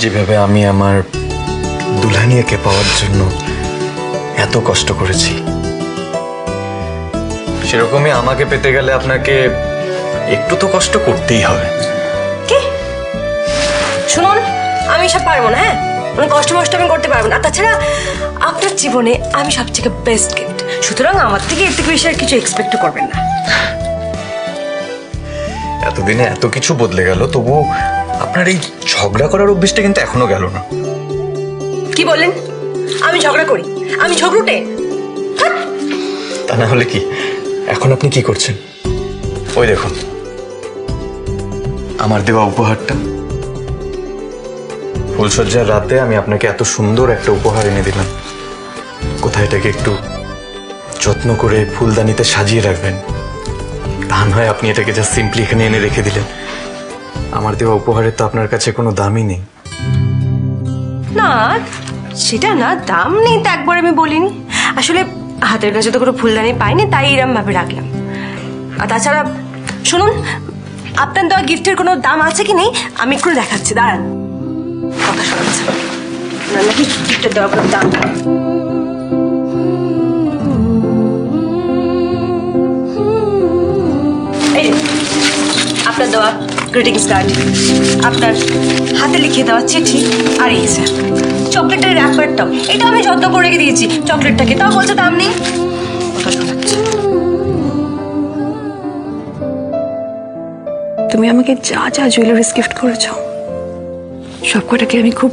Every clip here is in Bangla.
যেভাবে আমি আমার দুলহানিয়াকে পাওয়ার জন্য এত কষ্ট করেছি, সেরকমই আমাকে পেতে গেলে আপনাকে একটু তো কষ্ট করতেই হবে। কি শুনুন, আমি সব পারবো না। হ্যাঁ, মানে কষ্ট মষ্ট আমি করতে পারবো না। আর তাছাড়া আপনার জীবনে আমি সবথেকে বেস্ট গিফট, সুতরাং আমার থেকে এর থেকে বেশি আর কিছু এক্সপেক্ট করবেন না। এতদিনে এত কিছু বদলে গেল, তবুও আপনার এই ঝগড়া করার অভ্যেসটা কিন্তু এখনো গেল না। কি বললেন? আমি ঝগড়া করি? আমি ঝগড়ুটে? তা না হলে কি এখন আপনি কি করছেন? ওই দেখুন আমার দেওয়া উপহারটা। ফুলসজ্জার রাতে আমি আপনাকে এত সুন্দর একটা উপহার এনে দিলাম। কোথায় এটাকে একটু যত্ন করে ফুলদানিতে সাজিয়ে রাখবেন, তা নয় আপনি এটাকে যা সিম্পলি এখানে এনে রেখে দিলেন। আমার দেওয়া উপহারের তো আপনার কাছে কোনো দামই নেই। না, সেটা না, দাম নেই তো একবার আমি বলিনি। আসলে হাতের কাছে তো কোনো ফুলদানি পাইনি, তাই এরম ভাবে রাখলাম। আর তাছাড়া শুনুন, আপনার দেওয়া গিফটের কোনো দাম আছে কি নেই আমি একটু দেখাচ্ছি, দাঁড়ান। কথা শোনাচ্ছে না, নাকি গিফটের দেওয়া কোনো দাম নেই। এই যে আপনার দেওয়া গ্রিটিংস কার্ড, আপনার হাতে লিখে দেওয়া চিঠি, আর এই স্যার চকলেটের র্যাপারটাও, এটা আমি যত্ন করে রেখে দিয়েছি চকলেটটাকে, তাও বলছে দাম নেই। কথা শোনাচ্ছে। তুমি আমাকে যা যা জুয়েলারিস গিফট করেছো সবকটাকে আমি খুব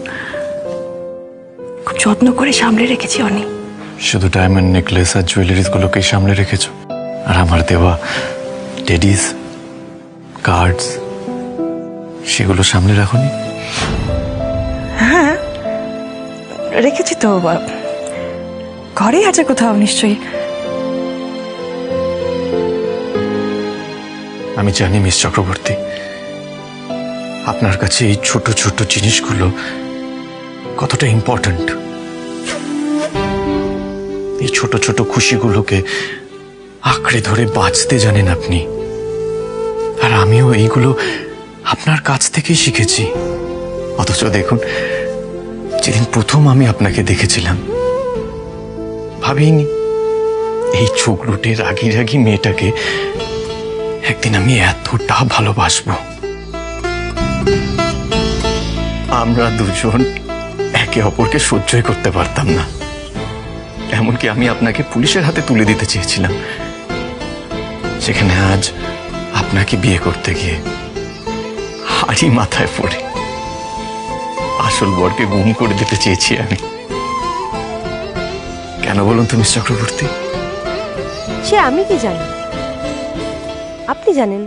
খুব যত্ন করে সামলে রেখেছি অনি। শুধু ডায়মন্ড নেকলেস আর জুয়েলারিস গুলোকেই সামনে রেখেছো, আর আমার দেওয়া টেডিস কার্ডস সেগুলো সামনে রাখোনি? হ্যাঁ রেখেছি তো, ঘরেই আছে কোথাও নিশ্চয়ই। আমি জানি মিস চক্রবর্তী, আপনার কাছে এই ছোট ছোট জিনিসগুলো কতটা ইম্পর্ট্যান্ট। এই ছোট ছোট খুশিগুলোকে আঁকড়ে ধরে বাঁচতে জানেন আপনি, আর আমিও এইগুলো আপনার কাছ থেকেই শিখেছি। অথচ দেখুন, যেদিন প্রথম আমি আপনাকে দেখেছিলাম ভাবিনি এই চোখলুটে রাগি রাগি মেয়েটাকে একদিন আমি এতটা ভালোবাসবো। আমরা দুজন একে অপরকে সহ্যই করতে পারতাম না, এমনকি আমি আপনাকে পুলিশের হাতে তুলে দিতে চেয়েছিলাম। সেখানে আজ আপনাকে বিয়ে করতে গিয়ে হাড়ি মাথায় পড়ে আসল বরকে গুম করে দিতে চেয়েছি আমি। কেন বলুন তো মিস চক্রবর্তী? সে আমি কি জানি, আপনি জানেন।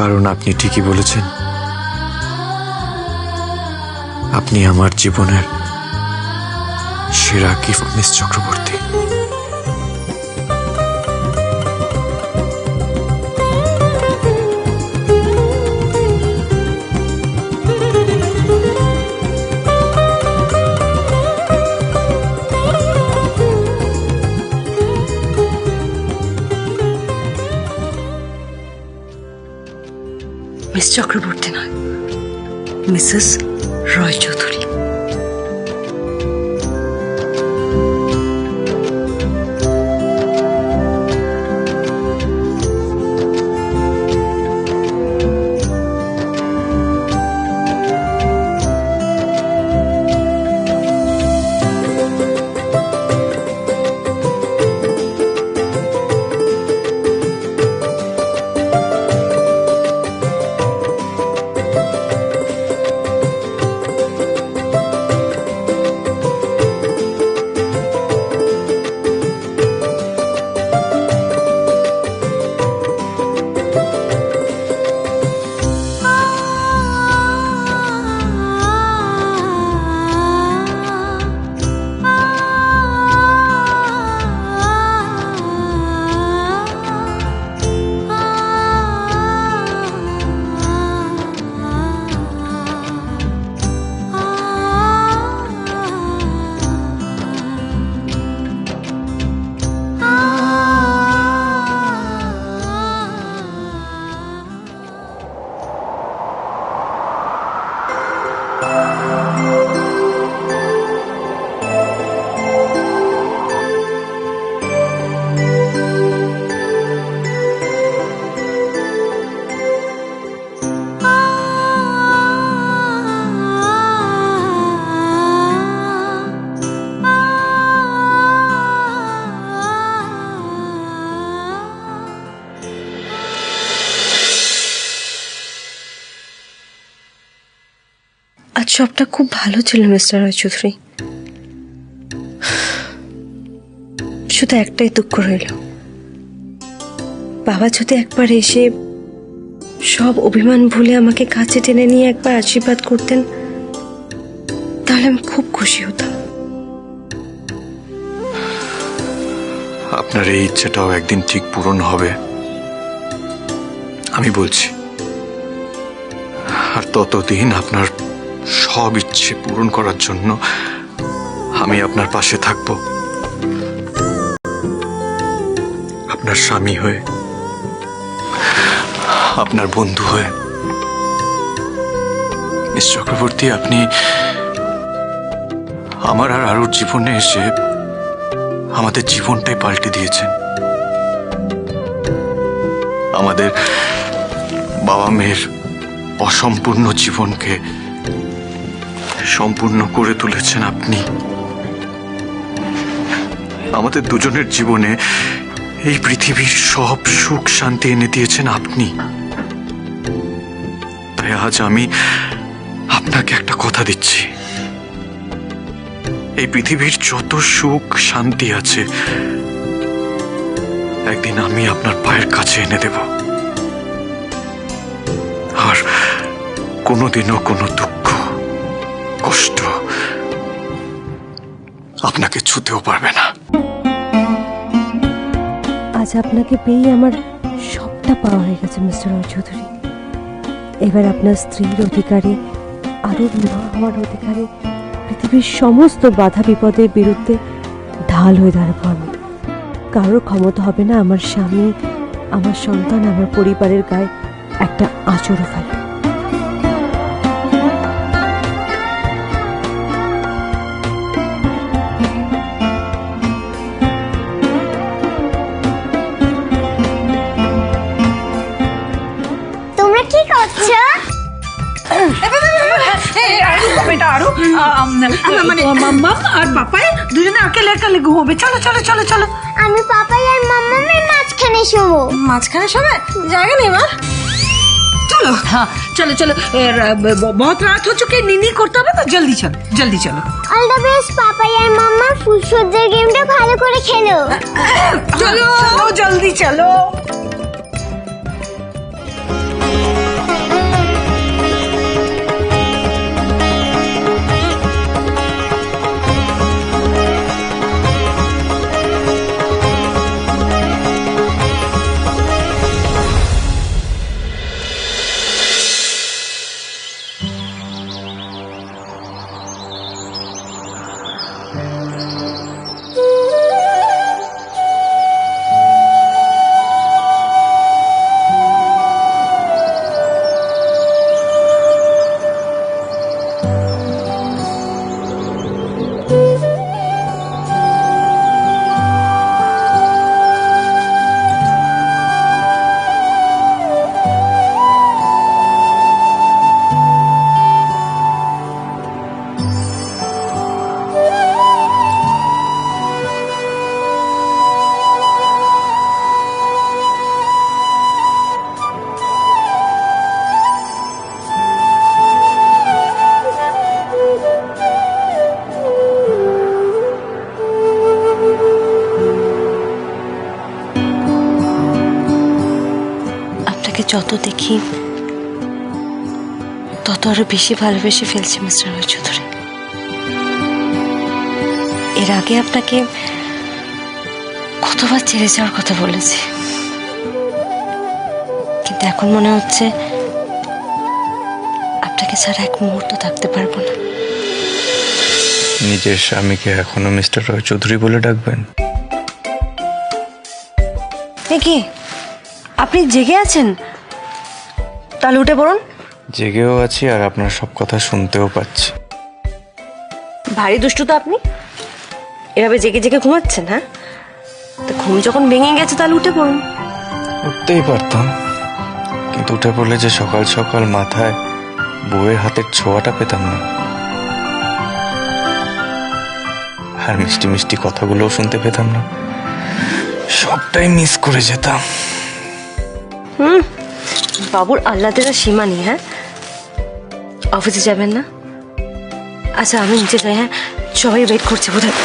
কারণ আপনি ঠিকই বলেছেন, আপনি আমার জীবনের সেরা gift miss Chakraborty. Miss Chakraborty নয়, মিসেস রয় চৌধুরী। আজ সবটা খুব ভালো ছিল মিস্টার রায়চৌধুরী, শুধু একটাই দুঃখ রইল, বাবা যদি একবার এসে সব অভিমান ভুলে আমাকে কাছে টেনে নিয়ে একবার আশীর্বাদ করতেন তাহলে আমি খুব খুশি হতাম। আপনার এই ইচ্ছেটাও একদিন ঠিক পূরণ হবে, আমি বলছি। আর ততদিন আপনার সব ইচ্ছে পূরণ করার জন্য আমি আপনার পাশে থাকব, আপনার স্বামী হয়ে, আপনার বন্ধু হয়ে। মিস চক্রবর্তী, আপনি আমার আর আরুর জীবনে এসে আমাদের জীবনটাই পাল্টে দিয়েছেন। আমাদের বাবা মেয়ের অসম্পূর্ণ জীবনকে সম্পূর্ণ করে তুলেছেন আপনি। আমাদের দুজনের জীবনে এই পৃথিবীর সব সুখ শান্তি এনে দিয়েছেন আপনি। তাই আজ আমি আপনাকে একটা কথা দিচ্ছি, এই পৃথিবীর যত সুখ শান্তি আছে একদিন আমি আপনার পায়ের কাছে এনে দেব, আর কোনোদিনও কোনো দুঃখ কষ্ট আপনাকে ছুতেও পারবে না। আজ আপনাকে পেয়ে আমার সবটা পাওয়া হয়ে গেছে মিস্টার রয় চৌধুরী। এবার আপনার স্ত্রীর অধিকারে, আরও মা হওয়ার অধিকারে, পৃথিবীর সমস্ত বাধা বিপদের বিরুদ্ধে ঢাল হয়ে দাঁড়াবো আমি। কারোর ক্ষমতা হবে না আমার স্বামী, আমার সন্তান, আমার পরিবারের গায়ে একটা আঁচড়ও ফেলে। তোমরা কি করছো? মাম্মা আর পাপাই দুজনে একেলে একেলে ঘুমোবে। চলো চলো চলো চলো। আমি পাপাই আর মাম্মামের মাঝখানে শোবো। মাঝখানে সবাই জায়গা নেই মা। चलो हाँ चलो चलो बहुत रात हो चुकी है, नींद करते হবে তো, জলদি চলো জলদি চলো। অল দ্য বেস্ট পাপাই আর মাম্মা, ফুলসজ্জার গেমটা ভালো করে খেলো। চলো জলদি চলো। আপনাকে যত দেখি তত আরো বেশি ভালোবেসে ফেলছি মিস্টার রয় চৌধুরী। এর আগে আপনাকে কতবার ছেড়ে যাওয়ার কথা বলেছি, কিন্তু এখন মনে হচ্ছে আপনাকে ছাড়া এক মুহূর্ত থাকতে পারবো না। নিজের স্বামীকে এখনো মিস্টার রয় চৌধুরী বলে ডাকবেন? এ কি, আপনি জেগে আছেন? তাহলে উঠে পড়ুন। জেগেও আছি আর আপনার সব কথা শুনতেও পাচ্ছি। ভারী দুষ্টু তো আপনি, এভাবে জেগে জেগে ঘুমাচ্ছেন। হ্যাঁ, তো ঘুম যখন ভেঙে গেছে তাহলে উঠে পড়ুন। উঠতেই পারতাম, কিন্তু উঠে পড়লে যে সকাল সকাল মাথায় বউয়ের হাতের ছোঁয়াটা পেতাম না, আর মিষ্টি মিষ্টি কথাগুলোও শুনতে পেতাম না, সবটাই মিস করে যেতাম। বাবুর আহ্লাদের আর সীমা নেই। হ্যাঁ, অফিসে যাবেন না? আচ্ছা আমি নিচে যাই। হ্যাঁ, সবাই ওয়েট করছে বোধহয়।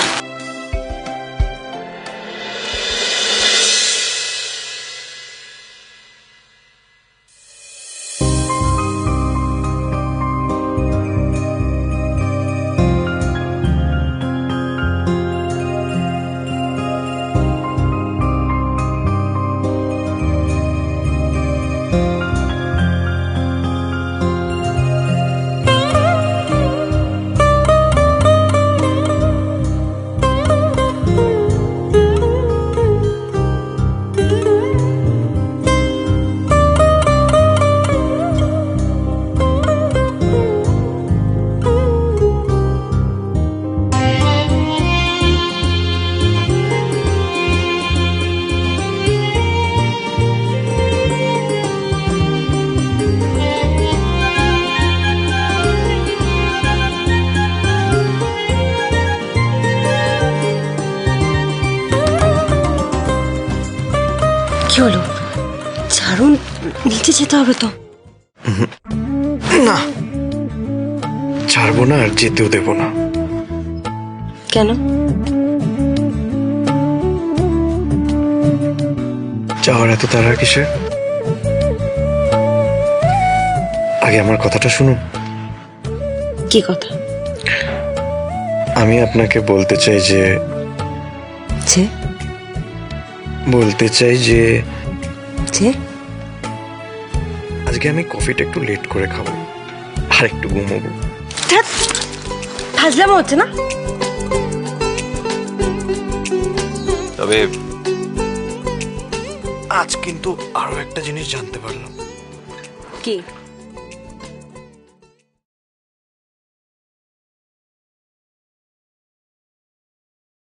কি হলো? ছাড়ুন, নিচে যেতে হবে তো। না, ছাড়বো না আর যেতেও দেবো না। কেন? যাওয়ার এত তাড়া কিসের? আগে আমার কথাটা শুনুন। কি কথা? আমি আপনাকে বলতে চাই যে আজকে আমি কফিটা একটু লেট করে খাবো আর একটু ঘুমোবো। ফাজলামো হচ্ছে না? তবে আজ কিন্তু আরো একটা জিনিস জানতে পারলাম। কি?